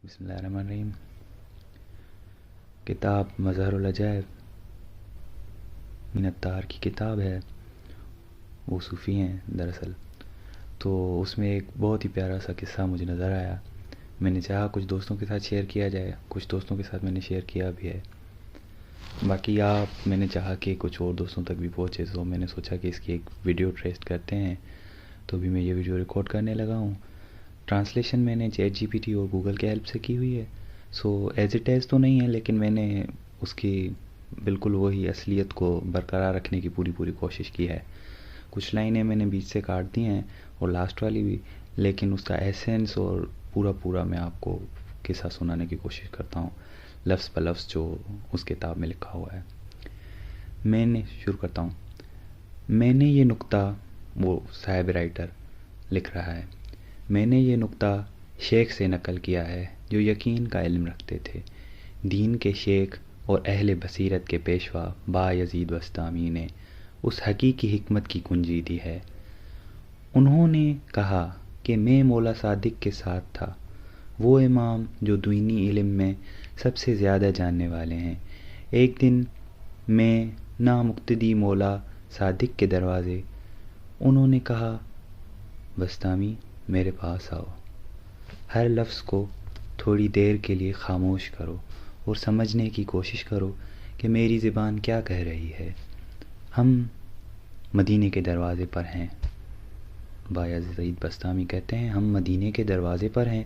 بسم اللہ الرحمن الرحیم۔ کتاب مظہر العجائب من الدار کی کتاب ہے، وہ صوفی ہیں دراصل، تو اس میں ایک بہت ہی پیارا سا قصہ مجھے نظر آیا۔ میں نے چاہا کچھ دوستوں کے ساتھ شیئر کیا جائے، کچھ دوستوں کے ساتھ میں نے شیئر کیا بھی ہے، باقی میں نے چاہا کہ کچھ اور دوستوں تک بھی پہنچے، تو میں نے سوچا کہ اس کی ایک ویڈیو ٹریسٹ کرتے ہیں، تو بھی میں یہ ویڈیو ریکارڈ کرنے لگا ہوں۔ ٹرانسلیشن میں نے چیٹ جی پی ٹی اور گوگل کے ہیلپ سے کی ہوئی ہے، سو ایز اٹ ایز تو نہیں ہے، لیکن میں نے اس کی بالکل وہی اصلیت کو برقرار رکھنے کی پوری کوشش کی ہے۔ کچھ لائنیں میں نے بیچ سے کاٹ دی ہیں اور لاسٹ والی بھی، لیکن اس کا ایسنس اور پورا میں آپ کو قصہ سنانے کی کوشش کرتا ہوں، لفظ بہ لفظ جو اس کتاب میں لکھا ہوا ہے۔ میں نے شروع کرتا ہوں۔ میں نے یہ نکتہ، وہ صاحب رائٹر لکھ رہا ہے، میں نے یہ نکتہ شیخ سے نقل کیا ہے جو یقین کا علم رکھتے تھے، دین کے شیخ اور اہل بصیرت کے پیشوا بایزید بستامی نے اس حقیقی حکمت کی کنجی دی ہے۔ انہوں نے کہا کہ میں مولا صادق کے ساتھ تھا، وہ امام جو دینی علم میں سب سے زیادہ جاننے والے ہیں۔ ایک دن میں نامقتدی مولا صادق کے دروازے، انہوں نے کہا، بستامی میرے پاس آؤ، ہر لفظ کو تھوڑی دیر کے لیے خاموش کرو اور سمجھنے کی کوشش کرو کہ میری زبان کیا کہہ رہی ہے۔ ہم مدینے کے دروازے پر ہیں۔ بایزید بستامی کہتے ہیں، ہم مدینے کے دروازے پر ہیں۔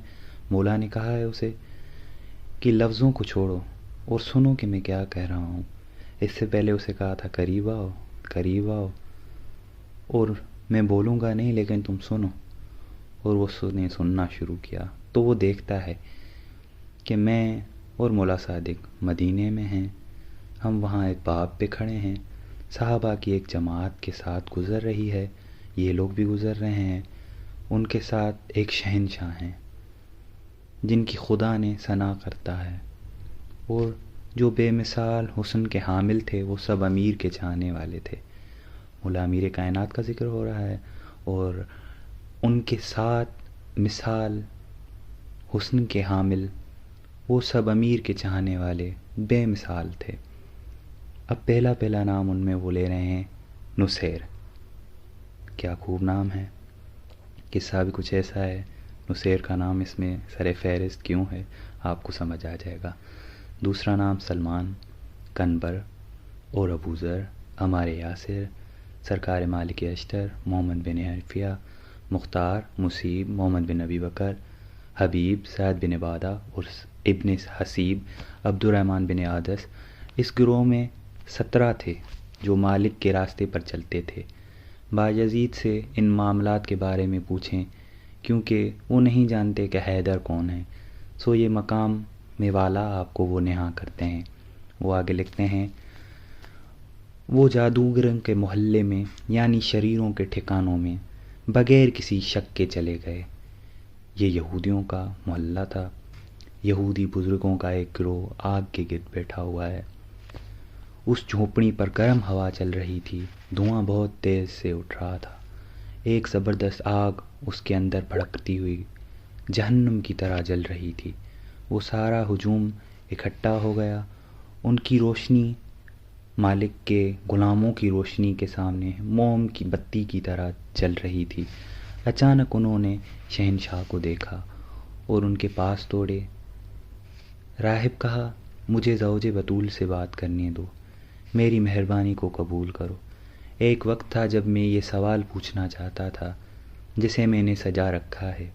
مولا نے کہا ہے اسے کہ لفظوں کو چھوڑو اور سنو کہ میں کیا کہہ رہا ہوں۔ اس سے پہلے اسے کہا تھا قریب آؤ اور میں بولوں گا نہیں لیکن تم سنو، اور وہ سننا شروع کیا تو وہ دیکھتا ہے کہ میں اور مولا صادق مدینے میں ہیں۔ ہم وہاں ایک باب پہ کھڑے ہیں، صحابہ کی ایک جماعت کے ساتھ گزر رہی ہے، یہ لوگ بھی گزر رہے ہیں، ان کے ساتھ ایک شہنشاہ ہیں جن کی خدا نے ثنا کرتا ہے، اور جو بے مثال حسن کے حامل تھے وہ سب امیر کے چاہنے والے تھے۔ مولا امیر کائنات کا ذکر ہو رہا ہے، اور ان کے ساتھ مثال حسن کے حامل وہ سب امیر کے چاہنے والے بے مثال تھے۔ اب پہلا نام ان میں وہ لے رہے ہیں، نصیر۔ کیا خوب نام ہے، قصہ بھی کچھ ایسا ہے، نصیر کا نام اس میں سر فہرست کیوں ہے آپ کو سمجھ آ جائے گا۔ دوسرا نام سلمان، کنبر اور ابوذر، عمار یاسر، سرکار مالک اشتر، محمد بن حنفیہ، مختار، مصیب، محمد بن ابی بکر، حبیب، سعد بن عبادہ اور ابن حسیب، عبد الرحمن بن عادس۔ اس گروہ میں 17 تھے جو مالک کے راستے پر چلتے تھے۔ بایزید سے ان معاملات کے بارے میں پوچھیں کیونکہ وہ نہیں جانتے کہ حیدر کون ہے، سو یہ مقام میں والا آپ کو وہ نہا کرتے ہیں۔ وہ آگے لکھتے ہیں، وہ جادوگروں کے محلے میں یعنی شریروں کے ٹھکانوں میں بغیر کسی شک کے چلے گئے۔ یہ یہودیوں کا محلہ تھا، یہودی بزرگوں کا ایک گروہ آگ کے گرد بیٹھا ہوا ہے۔ اس جھونپڑی پر گرم ہوا چل رہی تھی، دھواں بہت تیز سے اٹھ رہا تھا، ایک زبردست آگ اس کے اندر بھڑکتی ہوئی جہنم کی طرح جل رہی تھی۔ وہ سارا ہجوم اکٹھا ہو گیا، ان کی روشنی مالک کے غلاموں کی روشنی کے سامنے موم کی بتی کی طرح جل رہی تھی۔ اچانک انہوں نے شہنشاہ کو دیکھا اور ان کے پاس دوڑے۔ راہب کہا، مجھے زوج بطول سے بات کرنے دو، میری مہربانی کو قبول کرو۔ ایک وقت تھا جب میں یہ سوال پوچھنا چاہتا تھا جسے میں نے سجا رکھا ہے،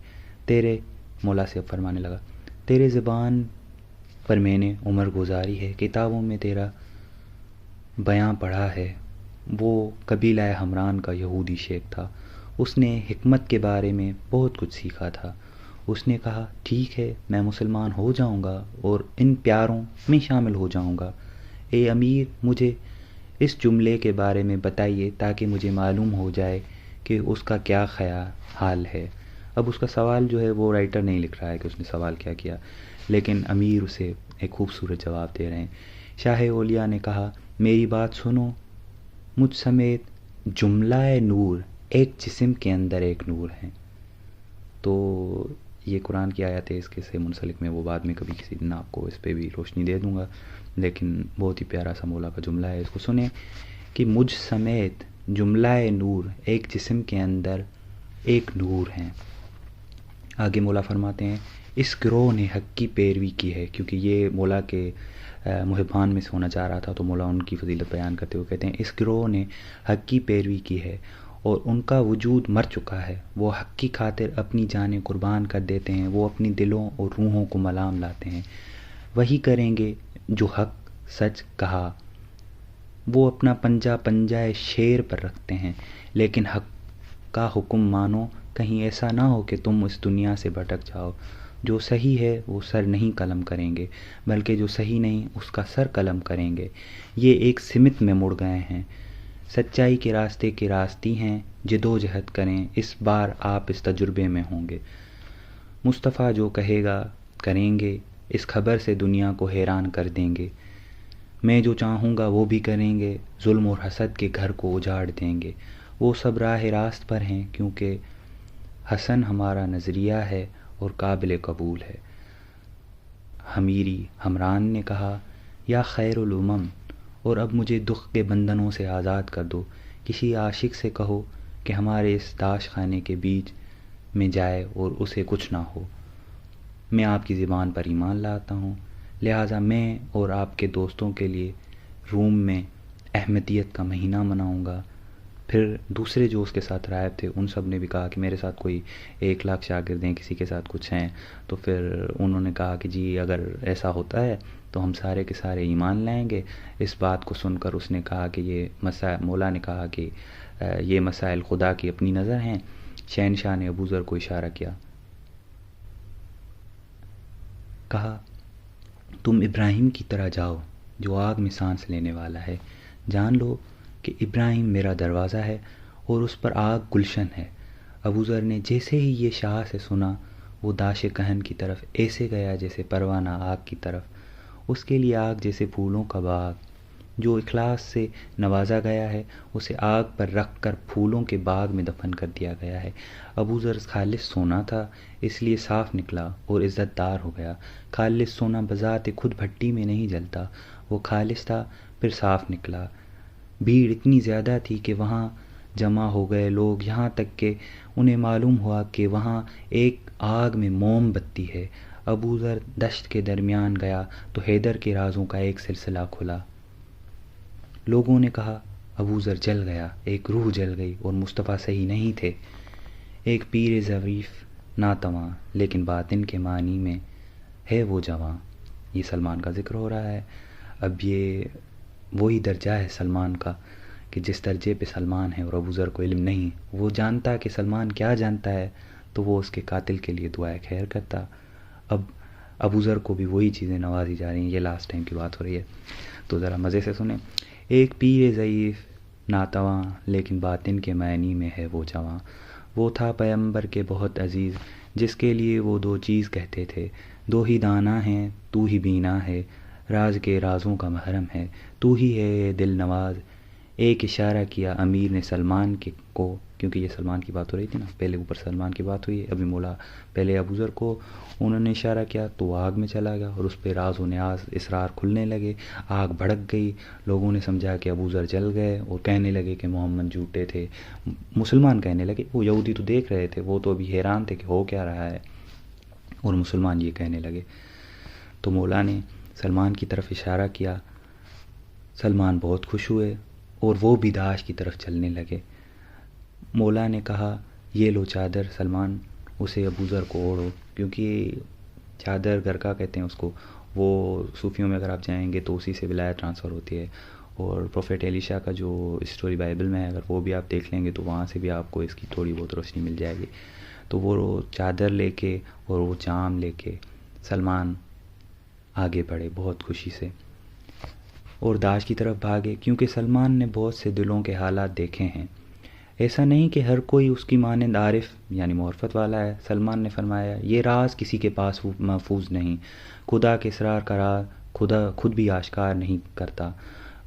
تیرے مولا سے فرمانے لگا، تیرے زبان پر میں نے عمر گزاری ہے، کتابوں میں تیرا بیاں پڑھا ہے۔ وہ قبیلہ حمران کا یہودی شیخ تھا، اس نے حکمت کے بارے میں بہت کچھ سیکھا تھا۔ اس نے کہا، ٹھیک ہے میں مسلمان ہو جاؤں گا اور ان پیاروں میں شامل ہو جاؤں گا۔ اے امیر، مجھے اس جملے کے بارے میں بتائیے تاکہ مجھے معلوم ہو جائے کہ اس کا کیا حال ہے۔ اب اس کا سوال جو ہے وہ رائٹر نہیں لکھ رہا ہے کہ اس نے سوال کیا کیا، لیکن امیر اسے ایک خوبصورت جواب دے رہے ہیں۔ شاہ اولیاء نے کہا، میری بات سنو، مجھ سمیت جملہ نور ایک جسم کے اندر ایک نور ہے۔ تو یہ قرآن کی آیت ہے، اس کے سے منسلک میں وہ بعد میں کبھی کسی دن آپ کو اس پہ بھی روشنی دے دوں گا، لیکن بہت ہی پیارا سا مولا کا جملہ ہے، اس کو سنیں کہ مجھ سمیت جملہ نور ایک جسم کے اندر ایک نور ہیں۔ آگے مولا فرماتے ہیں اس گروہ نے حق کی پیروی کی ہے، کیونکہ یہ مولا کے محبان میں سے ہونا چاہ رہا تھا، تو مولا ان کی فضیلت بیان کرتے ہوئے کہتے ہیں اس گروہ نے حق کی پیروی کی ہے اور ان کا وجود مر چکا ہے، وہ حق کی خاطر اپنی جانیں قربان کر دیتے ہیں، وہ اپنی دلوں اور روحوں کو ملام لاتے ہیں، وہی کریں گے جو حق سچ کہا، وہ اپنا پنجہ پنجہ شیر پر رکھتے ہیں، لیکن حق کا حکم مانو، کہیں ایسا نہ ہو کہ تم اس دنیا سے بھٹک جاؤ، جو صحیح ہے وہ سر نہیں قلم کریں گے، بلکہ جو صحیح نہیں اس کا سر قلم کریں گے، یہ ایک سمت میں مڑ گئے ہیں، سچائی کے راستے کے راستی ہیں، جدوجہد کریں، اس بار آپ اس تجربے میں ہوں گے، مصطفیٰ جو کہے گا کریں گے، اس خبر سے دنیا کو حیران کر دیں گے، میں جو چاہوں گا وہ بھی کریں گے، ظلم اور حسد کے گھر کو اجاڑ دیں گے، وہ سب راہ راست پر ہیں کیونکہ حسن ہمارا نظریہ ہے اور قابل قبول ہے۔ حمیری حمران نے کہا یا خیر الامم، اور اب مجھے دکھ کے بندنوں سے آزاد کر دو، کسی عاشق سے کہو کہ ہمارے اس داش خانے کے بیچ میں جائے اور اسے کچھ نہ ہو، میں آپ کی زبان پر ایمان لاتا ہوں، لہٰذا میں اور آپ کے دوستوں کے لیے روم میں احمدیت کا مہینہ مناؤں گا۔ پھر دوسرے جو اس کے ساتھ رائب تھے ان سب نے بھی کہا کہ میرے ساتھ کوئی 1,00,000 شاگرد ہیں، کسی کے ساتھ کچھ ہیں، تو پھر انہوں نے کہا کہ جی اگر ایسا ہوتا ہے تو ہم سارے کے سارے ایمان لائیں گے۔ اس بات کو سن کر اس نے کہا کہ یہ مسائل، مولا نے کہا کہ یہ مسائل خدا کی اپنی نظر ہیں۔ شہنشاہ نے ابوذر کو اشارہ کیا، کہا تم ابراہیم کی طرح جاؤ جو آگ میں سانس لینے والا ہے، جان لو کہ ابراہیم میرا دروازہ ہے اور اس پر آگ گلشن ہے۔ ابوذر نے جیسے ہی یہ شاہ سے سنا، وہ داش کہن کی طرف ایسے گیا جیسے پروانہ آگ کی طرف، اس کے لیے آگ جیسے پھولوں کا باغ، جو اخلاص سے نوازا گیا ہے اسے آگ پر رکھ کر پھولوں کے باغ میں دفن کر دیا گیا ہے۔ ابوذر خالص سونا تھا اس لیے صاف نکلا اور عزت دار ہو گیا۔ خالص سونا بذات خود بھٹی میں نہیں جلتا، وہ خالص تھا پھر صاف نکلا۔ بھیڑ اتنی زیادہ تھی کہ وہاں جمع ہو گئے لوگ، یہاں تک کہ انہیں معلوم ہوا کہ وہاں ایک آگ میں موم بتی ہے۔ ابوذر دشت کے درمیان گیا تو حیدر کے رازوں کا ایک سلسلہ کھلا۔ لوگوں نے کہا ابوذر جل گیا، ایک روح جل گئی اور مصطفیٰ صحیح نہیں تھے، ایک پیر ظریف ناتواں لیکن باطن کے معنی میں ہے وہ جواں۔ یہ سلمان کا ذکر ہو رہا ہے۔ اب یہ وہی درجہ ہے سلمان کا کہ جس درجے پہ سلمان ہے اور ابوذر کو علم نہیں، وہ جانتا کہ سلمان کیا جانتا ہے تو وہ اس کے قاتل کے لیے دعائے خیر کرتا۔ اب ابوذر کو بھی وہی چیزیں نوازی جا رہی ہیں، یہ لاسٹ ٹائم کی بات ہو رہی ہے، تو ذرا مزے سے سنیں۔ ایک پیر ضعیف ناتواں لیکن باطن کے معنی میں ہے وہ جواں، وہ تھا پیغمبر کے بہت عزیز جس کے لیے وہ دو چیز کہتے تھے، دو ہی دانا ہیں تو ہی بینا ہے، راز کے رازوں کا محرم ہے، تو ہی ہے دل نواز۔ ایک اشارہ کیا امیر نے سلمان کو، کیونکہ یہ سلمان کی بات ہو رہی تھی نا، پہلے اوپر سلمان کی بات ہوئی، ابھی مولا پہلے ابوذر کو انہوں نے اشارہ کیا تو وہ آگ میں چلا گیا اور اس پہ راز و نیاز اسرار کھلنے لگے، آگ بھڑک گئی، لوگوں نے سمجھا کہ ابوذر جل گئے اور کہنے لگے کہ محمد جھوٹے تھے، مسلمان کہنے لگے، وہ یہودی تو دیکھ رہے تھے، وہ تو ابھی حیران تھے کہ ہو کیا رہا ہے، اور مسلمان یہ کہنے لگے۔ تو مولا نے سلمان کی طرف اشارہ کیا، سلمان بہت خوش ہوئے اور وہ بھی داعش کی طرف چلنے لگے۔ مولا نے کہا یہ لو چادر سلمان، اسے ابوذر کو اوڑھو، کیونکہ چادر گرکا کہتے ہیں اس کو، وہ صوفیوں میں اگر آپ جائیں گے تو اسی سے ولایت ٹرانسفر ہوتی ہے، اور پروفیٹ ایلیشا کا جو اسٹوری بائبل میں ہے اگر وہ بھی آپ دیکھ لیں گے تو وہاں سے بھی آپ کو اس کی تھوڑی بہت روشنی مل جائے گی۔ تو وہ چادر لے کے اور وہ جام لے کے سلمان آگے بڑھے بہت خوشی سے اور داعش کی طرف بھاگے، کیونکہ سلمان نے بہت سے دلوں کے حالات دیکھے ہیں، ایسا نہیں کہ ہر کوئی اس کی مانند عارف یعنی معرفت والا ہے۔ سلمان نے فرمایا یہ راز کسی کے پاس محفوظ نہیں، خدا کے اسرار کا راز خدا خود بھی آشکار نہیں کرتا،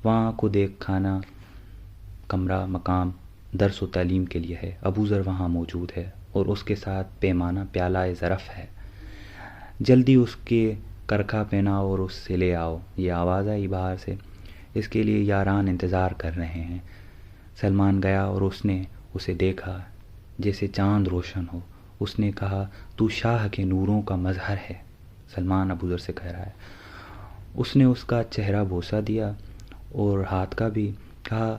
وہاں خود ایک کھانا کمرہ مقام درس و تعلیم کے لیے ہے، ابوذر وہاں موجود ہے، اور اس کے ساتھ پیمانہ پیالہ ظرف ہے، جلدی اس کے کرکھا پہناؤ اور اس سے لے آؤ۔ یہ آواز آئی باہر سے، اس کے لیے یاران انتظار کر رہے ہیں۔ سلمان گیا اور اس نے اسے دیکھا جیسے چاند روشن ہو۔ اس نے کہا، تو شاہ کے نوروں کا مظہر ہے۔ سلمان ابو ذر سے کہہ رہا ہے۔ اس نے اس کا چہرہ بوسہ دیا اور ہاتھ کا بھی، کہا،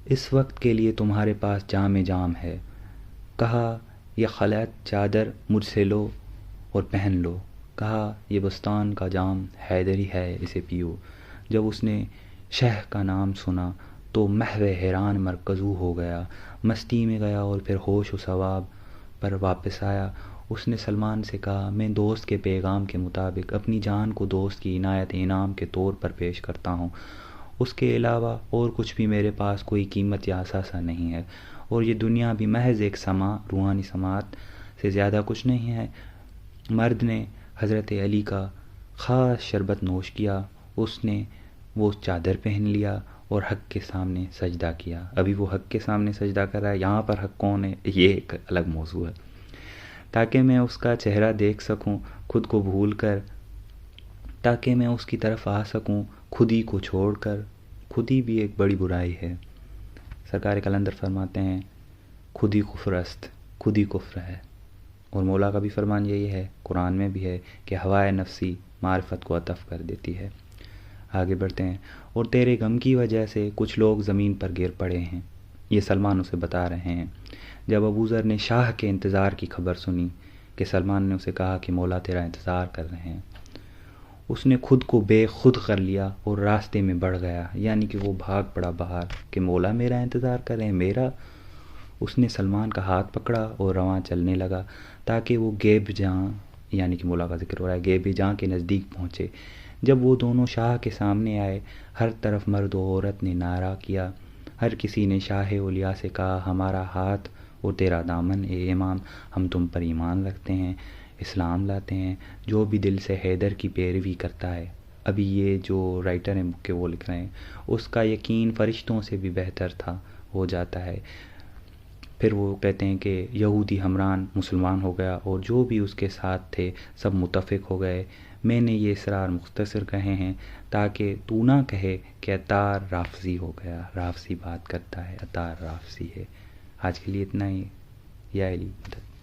اس وقت کے لیے تمہارے پاس جام جام ہے۔ کہا، یہ خلعت چادر مجھ سے لو اور پہن لو۔ کہا، یہ بستان کا جام حیدری ہے، اسے پیو۔ جب اس نے شہ کا نام سنا تو محو حیران مرکزو ہو گیا، مستی میں گیا اور پھر ہوش و ثواب پر واپس آیا۔ اس نے سلمان سے کہا، میں دوست کے پیغام کے مطابق اپنی جان کو دوست کی عنایت انعام کے طور پر پیش کرتا ہوں۔ اس کے علاوہ اور کچھ بھی میرے پاس کوئی قیمت یا اثاثہ نہیں ہے، اور یہ دنیا بھی محض ایک سماع، روحانی سماعت سے زیادہ کچھ نہیں ہے۔ مرد نے حضرت علی کا خاص شربت نوش کیا، اس نے وہ چادر پہن لیا اور حق کے سامنے سجدہ کیا۔ ابھی وہ حق کے سامنے سجدہ کر رہا ہے، یہاں پر حق کون ہے یہ ایک الگ موضوع ہے۔ تاکہ میں اس کا چہرہ دیکھ سکوں خود کو بھول کر، تاکہ میں اس کی طرف آ سکوں خودی کو چھوڑ کر۔ خودی بھی ایک بڑی برائی ہے۔ سرکار قلندر فرماتے ہیں، خودی کفر است، خودی کفر ہے۔ اور مولا کا بھی فرمان یہی ہے، قرآن میں بھی ہے کہ ہوائے نفسی معرفت کو عطف کر دیتی ہے۔ آگے بڑھتے ہیں، اور تیرے غم کی وجہ سے کچھ لوگ زمین پر گر پڑے ہیں۔ یہ سلمان اسے بتا رہے ہیں۔ جب ابو ذر نے شاہ کے انتظار کی خبر سنی کہ سلمان نے اسے کہا کہ مولا تیرا انتظار کر رہے ہیں، اس نے خود کو بے خود کر لیا اور راستے میں بڑھ گیا، یعنی کہ وہ بھاگ پڑا باہر کہ مولا میرا انتظار کر رہے ہیں، میرا۔ اس نے سلمان کا ہاتھ پکڑا اور رواں چلنے لگا تاکہ وہ گیب جہاں، یعنی کہ مولا کا ذکر ہو رہا ہے، گیب جہاں کے نزدیک پہنچے۔ جب وہ دونوں شاہ کے سامنے آئے، ہر طرف مرد و عورت نے نعرہ کیا، ہر کسی نے شاہ اولیاء سے کہا، ہمارا ہاتھ اور تیرا دامن اے امام، ہم تم پر ایمان رکھتے ہیں، اسلام لاتے ہیں۔ جو بھی دل سے حیدر کی پیروی کرتا ہے، ابھی یہ جو رائٹر ہیں بک کے وہ لکھ رہے ہیں، اس کا یقین فرشتوں سے بھی بہتر تھا، ہو جاتا ہے۔ پھر وہ کہتے ہیں کہ یہودی حمران مسلمان ہو گیا اور جو بھی اس کے ساتھ تھے سب متفق ہو گئے۔ میں نے یہ اسرار مختصر کہے ہیں تاکہ تو نہ کہے کہ عطار رافضی ہو گیا، رافضی بات کرتا ہے، عطار رافضی ہے۔ آج کے لیے اتنا ہی۔ یا علی مدد۔